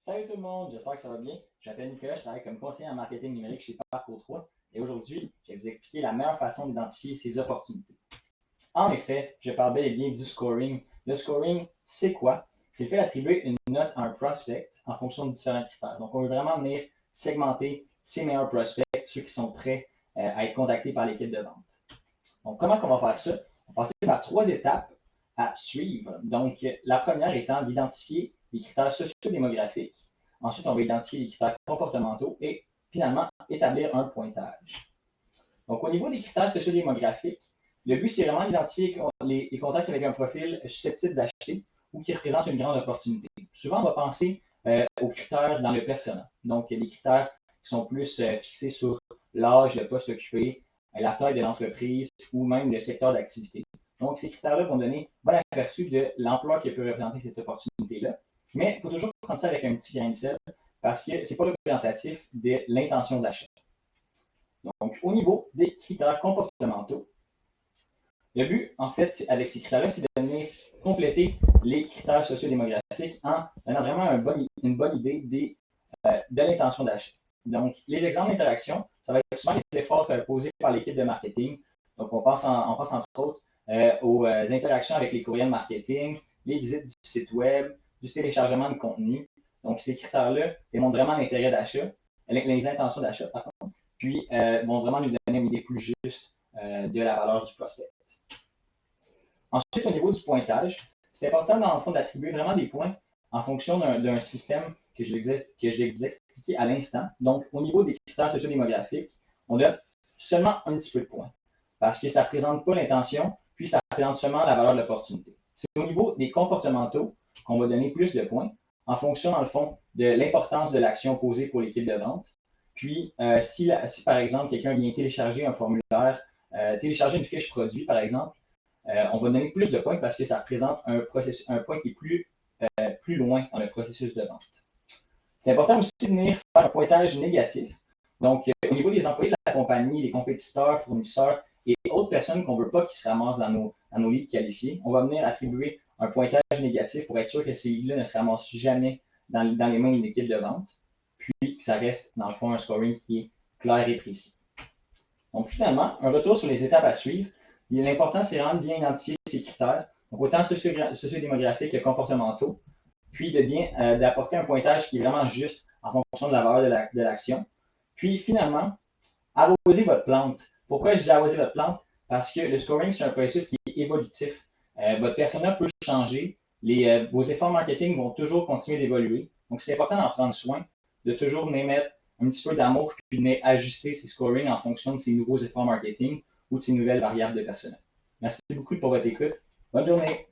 Salut tout le monde, j'espère que ça va bien. Je m'appelle Nicolas, je travaille comme conseiller en marketing numérique chez Parcours 3 et aujourd'hui, je vais vous expliquer la meilleure façon d'identifier ces opportunités. En effet, je parle bel et bien du scoring. Le scoring, c'est quoi? C'est le fait d'attribuer une note à un prospect en fonction de différents critères. Donc, on veut vraiment venir segmenter ses meilleurs prospects, ceux qui sont prêts à être contactés par l'équipe de vente. Donc, comment on va faire ça? On va passer par 3 étapes à suivre. Donc, la première étant d'identifier les critères sociodémographiques. Ensuite, on va identifier les critères comportementaux et finalement établir un pointage. Donc, au niveau des critères sociodémographiques, le but, c'est vraiment d'identifier les contacts avec un profil susceptible d'acheter ou qui représente une grande opportunité. Souvent, on va penser aux critères dans le persona. Donc, les critères qui sont plus fixés sur l'âge, le poste occupé, la taille de l'entreprise ou même le secteur d'activité. Donc, ces critères-là vont donner un bon aperçu de l'emploi que peut représenter cette opportunité-là. Mais il faut toujours prendre ça avec un petit grain de sel parce que ce n'est pas représentatif de l'intention d'achat. Donc, au niveau des critères comportementaux, le but, en fait, avec ces critères-là, c'est de venir compléter les critères sociodémographiques en donnant vraiment une bonne idée de l'intention d'achat. Donc, les exemples d'interaction, ça va être souvent les efforts posés par l'équipe de marketing. Donc, on pense entre autres aux interactions avec les courriels marketing, les visites du site web, du téléchargement de contenu. Donc, ces critères-là démontrent vraiment l'intérêt d'achat, les intentions d'achat, par contre, puis vont vraiment nous donner une idée plus juste de la valeur du prospect. Ensuite, au niveau du pointage, c'est important dans le fond d'attribuer vraiment des points en fonction d'un système que je vais vous expliquer à l'instant. Donc, au niveau des critères sociodémographiques, on donne seulement un petit peu de points parce que ça ne présente pas l'intention, puis ça présente seulement la valeur de l'opportunité. C'est au niveau des comportementaux qu'on va donner plus de points en fonction, dans le fond, de l'importance de l'action posée pour l'équipe de vente. Puis, si par exemple, quelqu'un vient télécharger un formulaire, télécharger une fiche produit, par exemple, on va donner plus de points parce que ça représente un point qui est plus loin dans le processus de vente. C'est important aussi de venir faire un pointage négatif. Donc, au niveau des employés de la compagnie, des compétiteurs, fournisseurs et autres personnes qu'on ne veut pas qui se ramassent dans nos leads qualifiés, on va venir attribuer un pointage négatif pour être sûr que ces leads-là ne se ramassent jamais dans les mains d'une équipe de vente, puis que ça reste, dans le fond, un scoring qui est clair et précis. Donc, finalement, un retour sur les étapes à suivre. L'important, c'est vraiment de bien identifier ces critères, donc autant sociodémographiques que comportementaux, puis d'apporter un pointage qui est vraiment juste en fonction de la valeur de l'action. Puis finalement, arroser votre plante. Pourquoi je dis arroser votre plante? Parce que le scoring, c'est un processus qui est évolutif. Votre persona peut changer, vos efforts marketing vont toujours continuer d'évoluer. Donc, c'est important d'en prendre soin, de toujours venir mettre un petit peu d'amour, puis venir ajuster ces scorings en fonction de ces nouveaux efforts marketing ou de ces nouvelles variables de personnel. Merci beaucoup pour votre écoute. Bonne journée!